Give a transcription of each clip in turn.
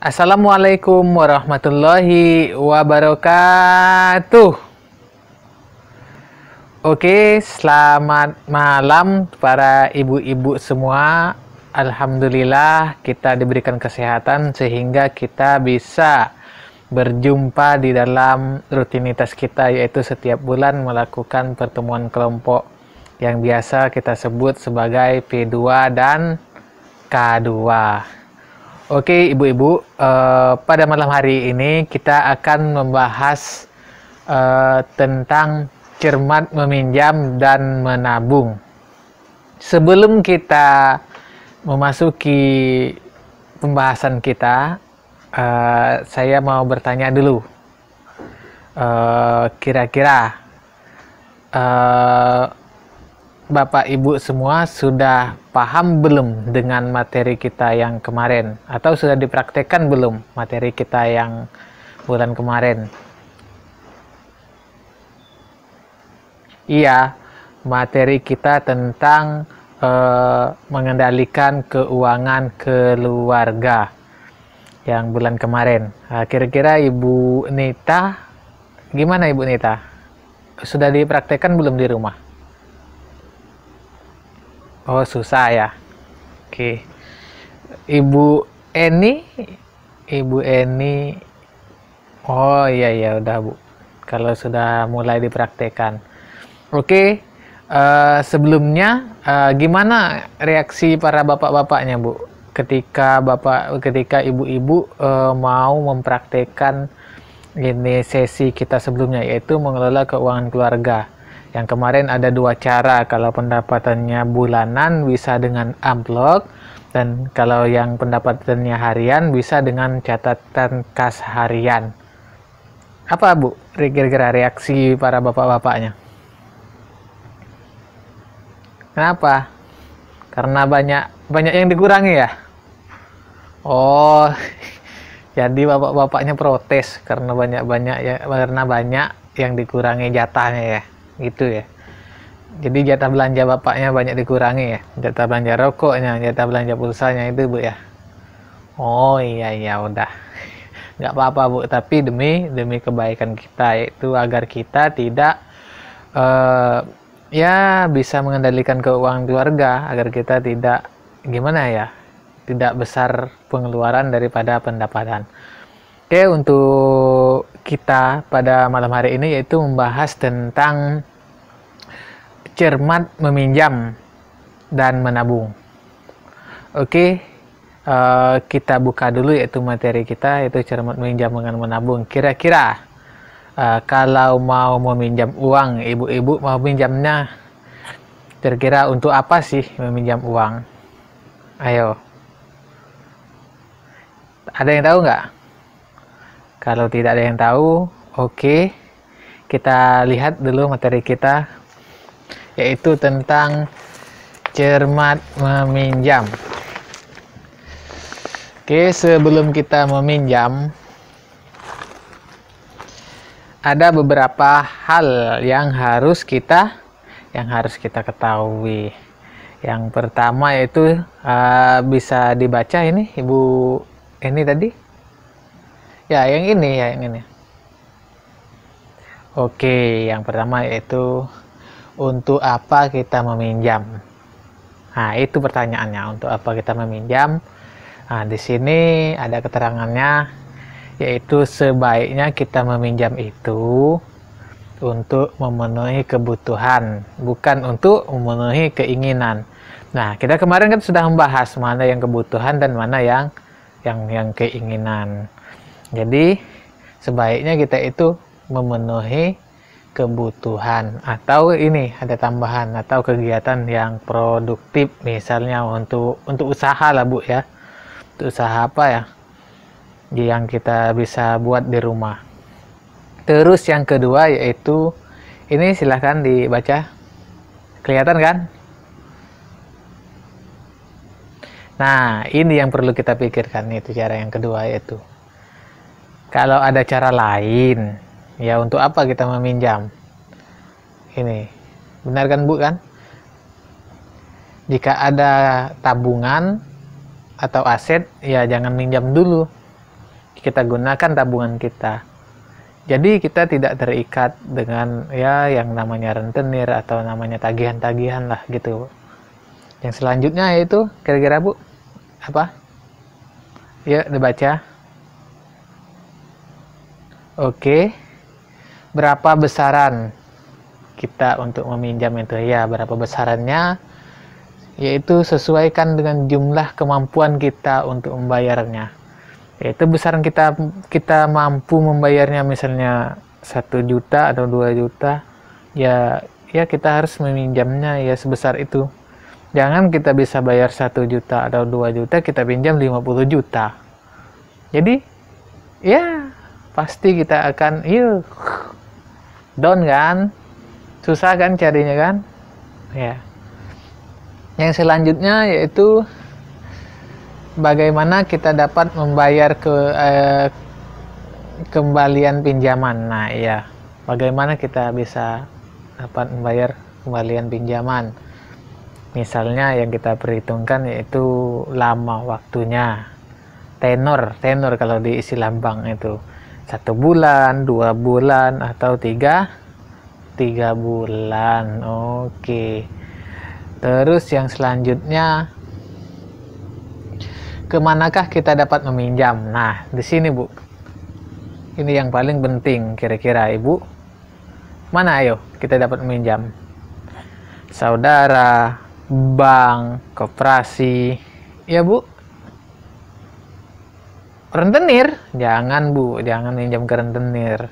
Assalamualaikum warahmatullahi wabarakatuh. Oke, selamat malam para ibu-ibu semua. Alhamdulillah kita diberikan kesehatan sehingga kita bisa berjumpa di dalam rutinitas kita, yaitu setiap bulan melakukan pertemuan kelompok yang biasa kita sebut sebagai P2 dan K2. Oke ibu-ibu, pada malam hari ini kita akan membahas tentang cermat meminjam dan menabung. Sebelum kita memasuki pembahasan kita, saya mau bertanya dulu, kira-kira Bapak Ibu semua sudah paham belum dengan materi kita yang kemarin? Atau sudah dipraktekkan belum materi kita yang bulan kemarin? Iya, materi kita tentang mengendalikan keuangan keluarga yang bulan kemarin. Kira-kira Ibu Nita, gimana Ibu Nita? Sudah dipraktekkan belum di rumah? Oh, susah ya. Oke. Ibu Eni, oh iya udah Bu. Kalau sudah mulai dipraktekkan. Oke. Sebelumnya gimana reaksi para bapak-bapaknya Bu? Ketika ibu-ibu mau mempraktekkan ini sesi kita sebelumnya, yaitu mengelola keuangan keluarga. Yang kemarin ada dua cara, kalau pendapatannya bulanan bisa dengan amplop, dan kalau yang pendapatannya harian bisa dengan catatan kas harian. Apa Bu kira-kira reaksi para bapak-bapaknya? Kenapa? Karena banyak yang dikurangi ya? Oh, jadi bapak-bapaknya protes karena banyak yang dikurangi jatahnya ya. Gitu ya. Jadi jatah belanja bapaknya banyak dikurangi ya, jatah belanja rokoknya, jatah belanja pulsanya itu Bu ya. Oh iya udah, nggak apa-apa Bu, tapi demi kebaikan kita, yaitu agar kita tidak ya bisa mengendalikan keuangan keluarga, agar kita tidak tidak besar pengeluaran daripada pendapatan. Oke, untuk kita pada malam hari ini yaitu membahas tentang cermat meminjam dan menabung. Oke, kita buka dulu yaitu materi kita, yaitu cermat meminjam dengan menabung. Kira-kira kalau mau meminjam uang, ibu-ibu mau pinjamnya kira-kira untuk apa sih meminjam uang? Ayo, ada yang tahu nggak? Kalau tidak ada yang tahu, oke, kita lihat dulu materi kita, yaitu tentang cermat meminjam. Oke, sebelum kita meminjam, ada beberapa hal yang harus kita ketahui. Yang pertama yaitu bisa dibaca ini Ibu ini tadi. Ya, yang ini. Oke, yang pertama yaitu untuk apa kita meminjam. Nah, itu pertanyaannya, untuk apa kita meminjam. Nah, di sini ada keterangannya, yaitu sebaiknya kita meminjam itu untuk memenuhi kebutuhan, bukan untuk memenuhi keinginan. Nah, kita kemarin kan sudah membahas mana yang kebutuhan dan mana yang keinginan. Jadi sebaiknya kita itu memenuhi kebutuhan, atau ini ada tambahan, atau kegiatan yang produktif, misalnya untuk usaha lah Bu ya. Untuk usaha apa ya yang kita bisa buat di rumah. Terus yang kedua yaitu ini, silahkan dibaca, kelihatan kan? Nah, ini yang perlu kita pikirkan, itu cara yang kedua, yaitu kalau ada cara lain, ya untuk apa kita meminjam? Ini, benar kan Bu kan? Jika ada tabungan atau aset, ya jangan minjam dulu. kita gunakan tabungan kita. Jadi kita tidak terikat dengan ya yang namanya rentenir atau namanya tagihan-tagihan lah gitu. Yang selanjutnya yaitu kira-kira Bu apa? Yuk dibaca. Oke. Berapa besaran kita untuk meminjam itu? Ya, berapa besarannya? Yaitu sesuaikan dengan jumlah kemampuan kita untuk membayarnya. Yaitu besaran kita mampu membayarnya misalnya 1 juta atau 2 juta, ya kita harus meminjamnya ya sebesar itu. Jangan kita bisa bayar 1 juta atau 2 juta kita pinjam 50 juta. Jadi ya pasti kita akan down kan, susah kan carinya kan ya. Yang selanjutnya yaitu bagaimana kita dapat membayar kembalian pinjaman. Nah iya, bagaimana kita bisa dapat membayar kembalian pinjaman. Misalnya yang kita perhitungkan yaitu lama waktunya, tenor kalau di istilah bank itu 1 bulan, 2 bulan, atau 3 bulan. Oke. Terus yang selanjutnya, kemanakah kita dapat meminjam? Nah, di sini Bu. Ini yang paling penting kira-kira Ibu. Mana ayo kita dapat meminjam? Saudara, bank, koperasi, ya Bu. Rentenir, jangan Bu, jangan minjam ke rentenir.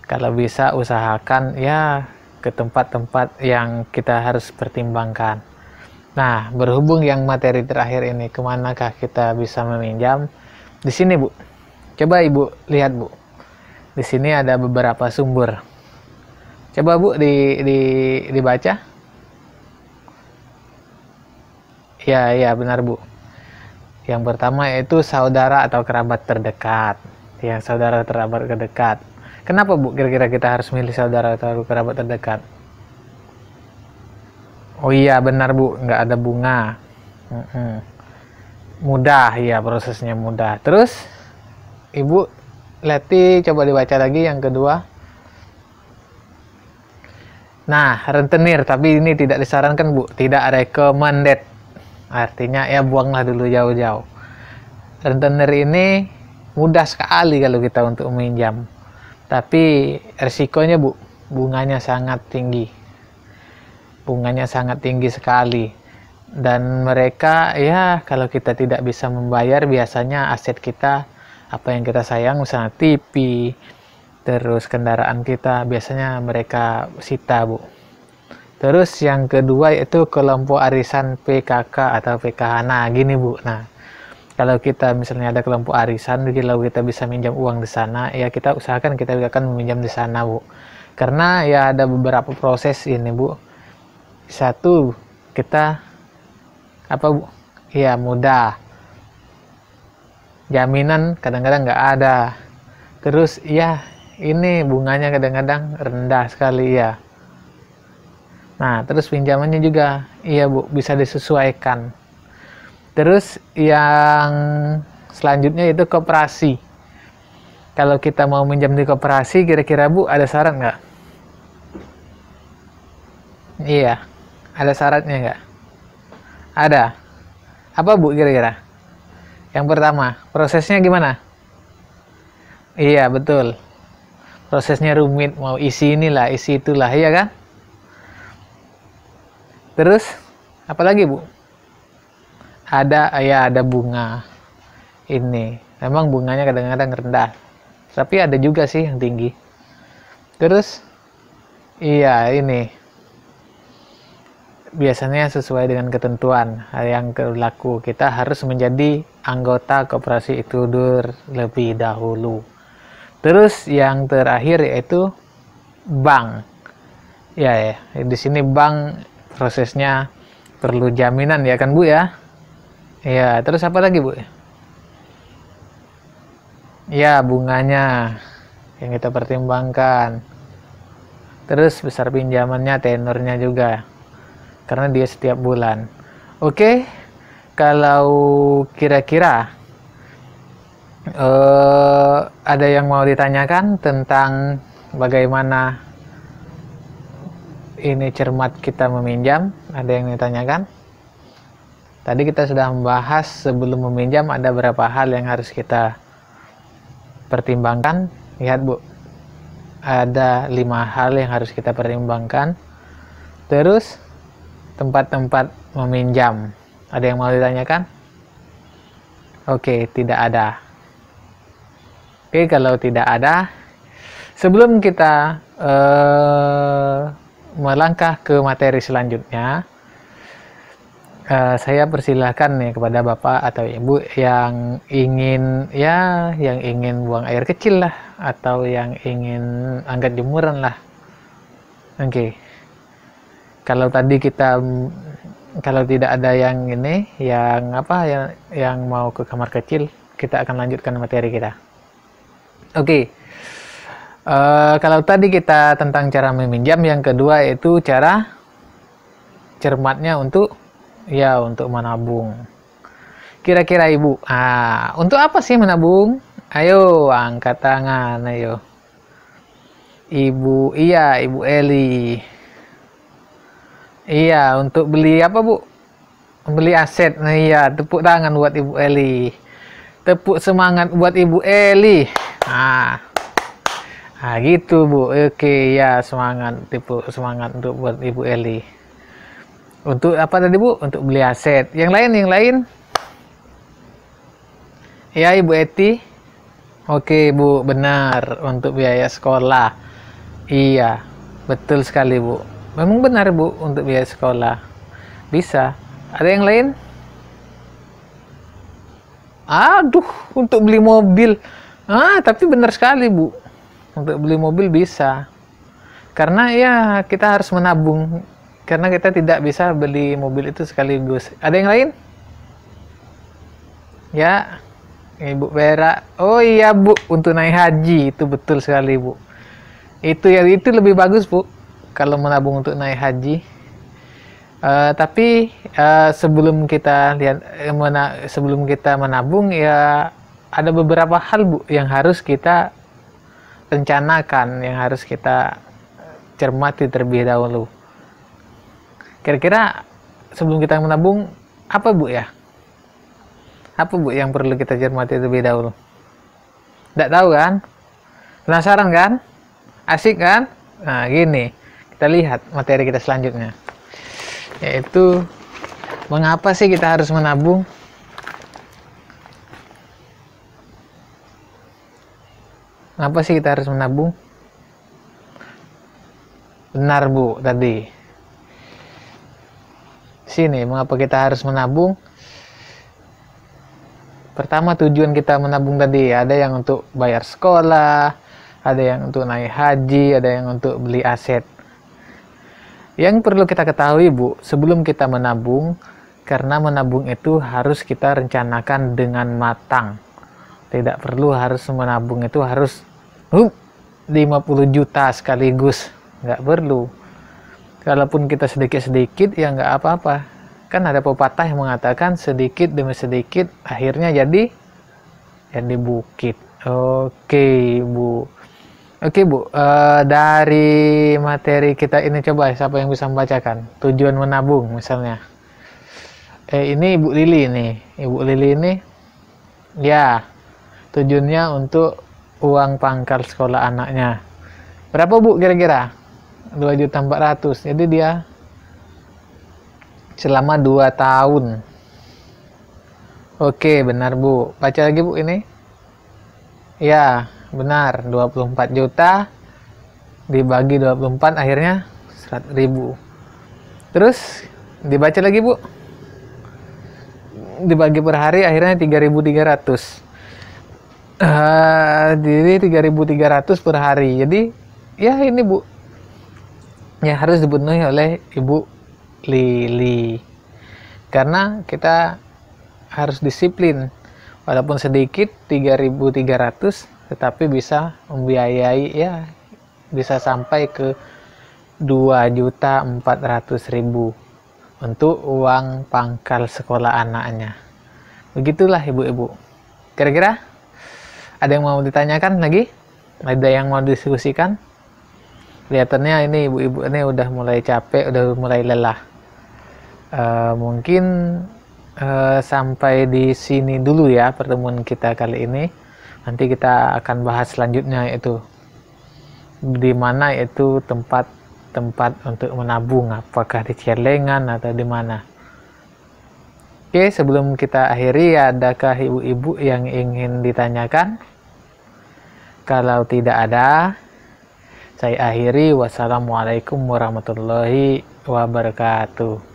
Kalau bisa usahakan ya ke tempat-tempat yang kita harus pertimbangkan. Nah, berhubung yang materi terakhir ini, kemanakah kita bisa meminjam? Di sini Bu, coba Ibu lihat Bu. Di sini ada beberapa sumber. Coba Bu dibaca. Ya benar Bu. Yang pertama yaitu saudara atau kerabat terdekat. Yang saudara kerabat terdekat. Kenapa Bu kira-kira kita harus milih saudara atau kerabat terdekat? Oh iya benar Bu, nggak ada bunga. Mudah ya, prosesnya mudah. Terus Ibu Leti coba dibaca lagi yang kedua. Nah, rentenir, tapi ini tidak disarankan Bu, tidak recommended. Artinya ya buanglah dulu jauh-jauh. Rentenir ini mudah sekali kalau kita untuk meminjam, tapi resikonya Bu, bunganya sangat tinggi. Bunganya sangat tinggi sekali. Dan mereka ya kalau kita tidak bisa membayar, biasanya aset kita, apa yang kita sayang, misalnya TV, terus kendaraan kita, biasanya mereka sita Bu. Terus yang kedua yaitu kelompok arisan PKK atau PKH. Nah gini Bu, nah kalau kita misalnya ada kelompok arisan, kalau kita bisa minjam uang di sana, ya kita usahakan kita akan meminjam di sana Bu. Karena ya ada beberapa proses ini Bu. Satu, kita apa Bu? Ya mudah. Jaminan kadang-kadang nggak ada. Terus ya ini bunganya kadang-kadang rendah sekali ya. Nah, terus pinjamannya juga, iya Bu, bisa disesuaikan. Terus yang selanjutnya itu koperasi. Kalau kita mau minjam di koperasi, kira-kira Bu ada syarat nggak? Iya, ada syaratnya nggak? Ada. Apa Bu kira-kira? Yang pertama, prosesnya gimana? Iya, betul. Prosesnya rumit, mau isi inilah, isi itulah, iya kan? Terus apalagi Bu? Ada bunga. Ini memang bunganya kadang-kadang rendah, tapi ada juga sih yang tinggi. Terus iya ini biasanya sesuai dengan ketentuan yang berlaku. Kita harus menjadi anggota koperasi itu lebih dahulu. Terus yang terakhir yaitu bank. Ya, di sini bank prosesnya perlu jaminan ya kan Bu ya. Ya, terus apa lagi Bu? Ya, bunganya yang kita pertimbangkan. Terus besar pinjamannya, tenornya juga. Karena dia setiap bulan. Oke, kalau kira-kira Ada yang mau ditanyakan tentang bagaimana ini cermat kita meminjam? Ada yang ditanyakan? Tadi kita sudah membahas sebelum meminjam ada beberapa hal yang harus kita pertimbangkan. Lihat Bu, ada 5 hal yang harus kita pertimbangkan. Terus tempat-tempat meminjam, ada yang mau ditanyakan? Oke, tidak ada. Oke, kalau tidak ada, sebelum kita melangkah ke materi selanjutnya, saya persilahkan nih kepada Bapak atau Ibu yang ingin buang air kecil lah, atau yang ingin angkat jemuran lah. Oke. Kalau tadi kalau tidak ada yang ini, yang mau ke kamar kecil, kita akan lanjutkan materi kita. Oke. Kalau tadi kita tentang cara meminjam, yang kedua itu cara cermatnya untuk menabung. Kira-kira Ibu, untuk apa sih menabung? Ayo angkat tangan, ayo. Ibu Eli. Iya, untuk beli apa Bu? Beli aset. Nah iya, tepuk tangan buat Ibu Eli. Tepuk semangat buat Ibu Eli. Gitu Bu. Oke, ya, semangat, tepuk semangat buat Ibu Eli. Untuk apa tadi Bu? Untuk beli aset. Yang lain? Ya Ibu Eti. Oke Bu, benar. Untuk biaya sekolah. Iya, betul sekali Bu. Memang benar Bu, untuk biaya sekolah. Bisa. Ada yang lain? Aduh, untuk beli mobil. Tapi benar sekali Bu. Untuk beli mobil bisa. Karena ya kita harus menabung. Karena kita tidak bisa beli mobil itu sekaligus. Ada yang lain? Ya, Ibu Vera. Oh iya Bu, untuk naik haji itu betul sekali Bu. Itu lebih bagus Bu, kalau menabung untuk naik haji. Tapi sebelum kita menabung ya ada beberapa hal Bu yang harus kita rencanakan, yang harus kita cermati terlebih dahulu. Kira-kira sebelum kita menabung, apa Bu ya? Apa Bu yang perlu kita cermati terlebih dahulu? Tidak tahu kan? Penasaran kan? Asik kan? Nah gini, kita lihat materi kita selanjutnya. Yaitu, mengapa sih kita harus menabung? Mengapa sih kita harus menabung? Benar Bu tadi. Sini, mengapa kita harus menabung? Pertama, tujuan kita menabung tadi, ada yang untuk bayar sekolah, ada yang untuk naik haji, ada yang untuk beli aset. Yang perlu kita ketahui Bu, sebelum kita menabung, karena menabung itu harus kita rencanakan dengan matang. Tidak perlu harus menabung itu harus 50 juta sekaligus, nggak perlu. Kalaupun kita sedikit-sedikit ya nggak apa-apa. Kan ada pepatah yang mengatakan sedikit demi sedikit akhirnya jadi bukit. Oke Bu. Oke Bu, dari materi kita ini coba siapa yang bisa membacakan tujuan menabung misalnya. Ini Ibu Lili nih. Ibu Lili ini ya tujuannya untuk uang pangkal sekolah anaknya. Berapa Bu kira-kira? 2.400.000. Jadi dia selama 2 tahun. Oke, benar Bu. Baca lagi Bu ini. Ya, benar. 24 juta dibagi 24 akhirnya 100.000. Terus dibaca lagi Bu. Dibagi per hari akhirnya 3.300. Jadi 3.300 per hari. Jadi ya ini Bu, ya harus dipenuhi oleh Ibu Lili, karena kita harus disiplin. Walaupun sedikit 3.300 tetapi bisa membiayai, ya bisa sampai ke 2.400.000 untuk uang pangkal sekolah anaknya. Begitulah ibu-ibu. Kira-kira Ada yang mau ditanyakan lagi? Ada yang mau diskusikan? Kelihatannya ini ibu-ibu ini udah mulai capek, udah mulai lelah. Mungkin sampai di sini dulu ya pertemuan kita kali ini. Nanti kita akan bahas selanjutnya, yaitu di mana itu tempat untuk menabung, apakah di celengan atau di mana. Oke, sebelum kita akhiri, adakah ibu-ibu yang ingin ditanyakan? Kalau tidak ada, saya akhiri. Wassalamualaikum warahmatullahi wabarakatuh.